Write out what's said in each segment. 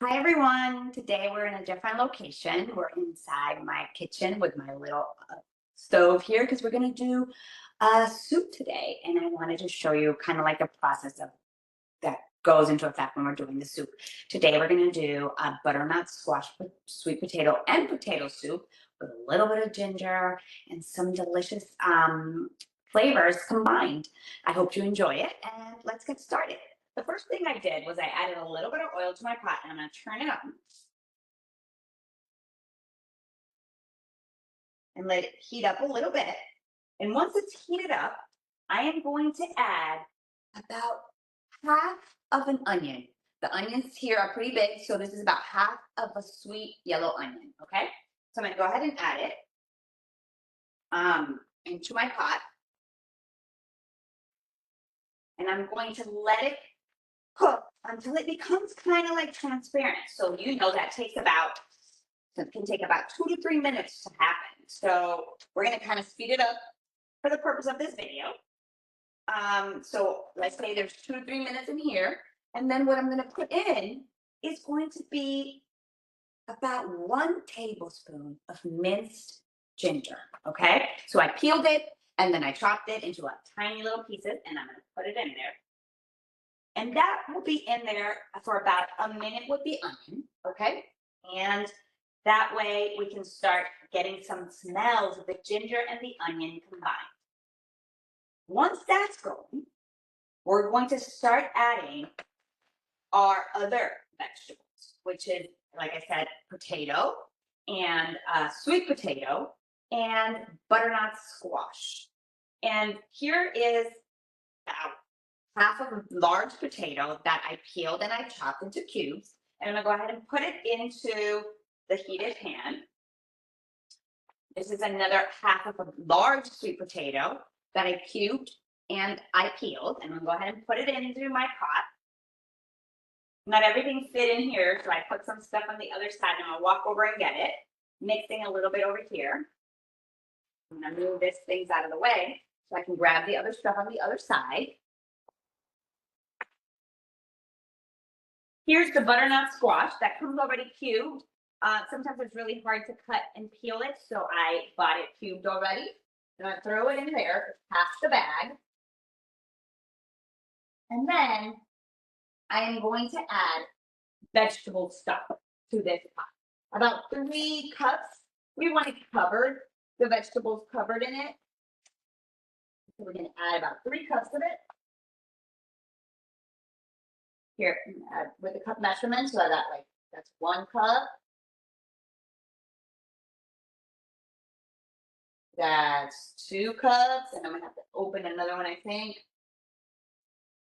Hi everyone. Today we're in a different location. We're inside my kitchen with my little stove here because we're going to do a soup today. And I wanted to show you kind of like the process of that goes into effect when we're doing the soup. Today we're going to do a butternut squash sweet potato and potato soup with a little bit of ginger and some delicious flavors combined. I hope you enjoy it and let's get started. The first thing I did was I added a little bit of oil to my pot and I'm going to turn it on and let it heat up a little bit. And once it's heated up, I am going to add about half of an onion. The onions here are pretty big, so this is about half of a sweet yellow onion, okay? So I'm going to go ahead and add it into my pot. And I'm going to let it cook until it becomes kind of like transparent. So you know that can take about 2 to 3 minutes to happen. So we're going to kind of speed it up for the purpose of this video. So let's say there's 2 to 3 minutes in here. And then what I'm going to put in is going to be about 1 tablespoon of minced ginger. Okay. So I peeled it and then I chopped it into tiny little pieces and I'm going to put it in there. And that will be in there for about a minute with the onion, okay? And that way we can start getting some smells of the ginger and the onion combined. Once that's going, we're going to start adding our other vegetables, which is, like I said, potato and sweet potato and butternut squash. And here is half of a large potato that I peeled and I chopped into cubes. And I'm gonna go ahead and put it into the heated pan. This is another half of a large sweet potato that I cubed and I peeled. And I'm gonna go ahead and put it into my pot. Not everything fit in here, so I put some stuff on the other side and I'm gonna walk over and get it, mixing a little bit over here. I'm gonna move this things out of the way so I can grab the other stuff on the other side. Here's the butternut squash that comes already cubed. Sometimes it's really hard to cut and peel it, so I bought it cubed already. I'm gonna throw it in there, half the bag. And then I am going to add vegetable stock to this pot. About 3 cups. We want it covered, the vegetables covered in it. So we're gonna add about 3 cups of it. Here, with the cup measurement, so that's 1 cup. That's 2 cups, and I'm gonna have to open another one, I think,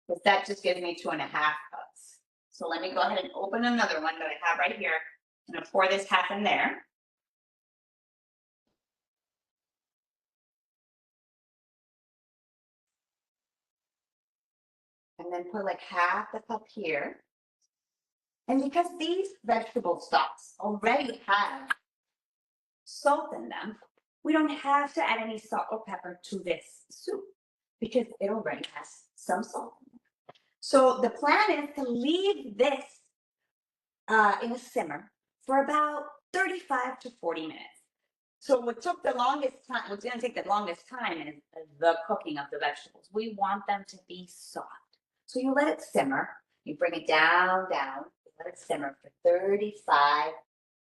because that just gives me 2.5 cups. So let me go ahead and open another one that I have right here. I'm gonna pour this half in there. And then put like half the cup here. And because these vegetable stocks already have salt in them, we don't have to add any salt or pepper to this soup because it already has some salt in it. So the plan is to leave this in a simmer for about 35 to 40 minutes. So what took the longest time, what's going to take the longest time is the cooking of the vegetables. We want them to be soft. So you let it simmer, you bring it down, let it simmer for 30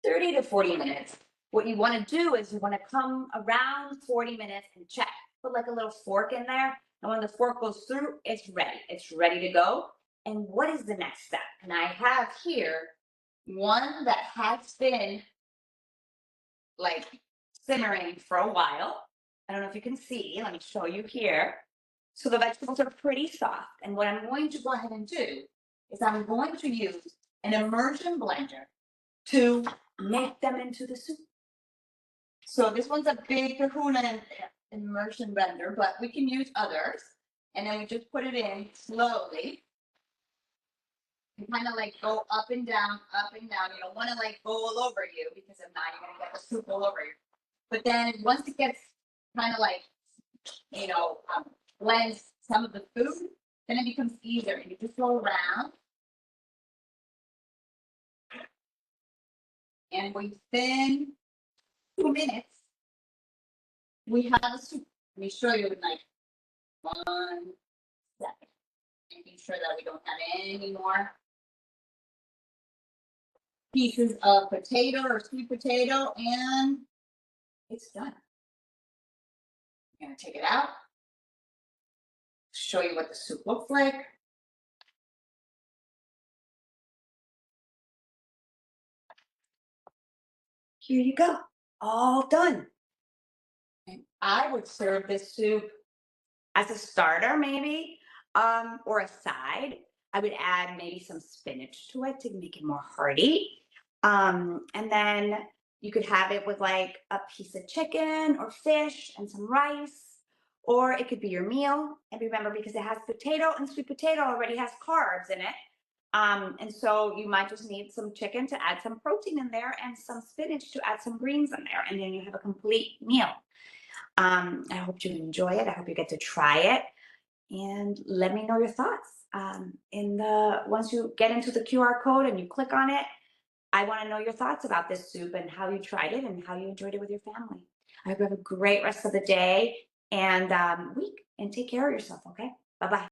to 40 minutes. What you want to do is you want to come around 40 minutes and check. Put like a little fork in there. And when the fork goes through, it's ready. It's ready to go. And what is the next step? And I have here one that has been like simmering for a while. I don't know if you can see. Let me show you here. So the vegetables are pretty soft. And what I'm going to go ahead and do is I'm going to use an immersion blender to make them into the soup. So this one's a big Kahuna immersion blender, but we can use others. And then we just put it in slowly. And kind of like go up and down, up and down. You don't want to like go all over you because if not, you're going to get the soup all over you. But then once it gets kind of like, blends some of the food, then it becomes easier. And you just go around And within 2 minutes, we have a soup. Let me show you in like 1 second. Making sure that we don't have any more pieces of potato or sweet potato, and it's done. I'm gonna take it out, show you what the soup looks like. Here you go, all done. And I would serve this soup as a starter, maybe, or a side. I would add maybe some spinach to it to make it more hearty. And then you could have it with like a piece of chicken or fish and some rice, or it could be your meal. And remember, because it has potato and sweet potato already has carbs in it. And so you might just need some chicken to add some protein in there and some spinach to add some greens in there. And then you have a complete meal. I hope you enjoy it. I hope you get to try it and let me know your thoughts. Once you get into the QR code and you click on it, I want to know your thoughts about this soup and how you tried it and how you enjoyed it with your family. I hope you have a great rest of the day and week, and take care of yourself. Okay, bye bye.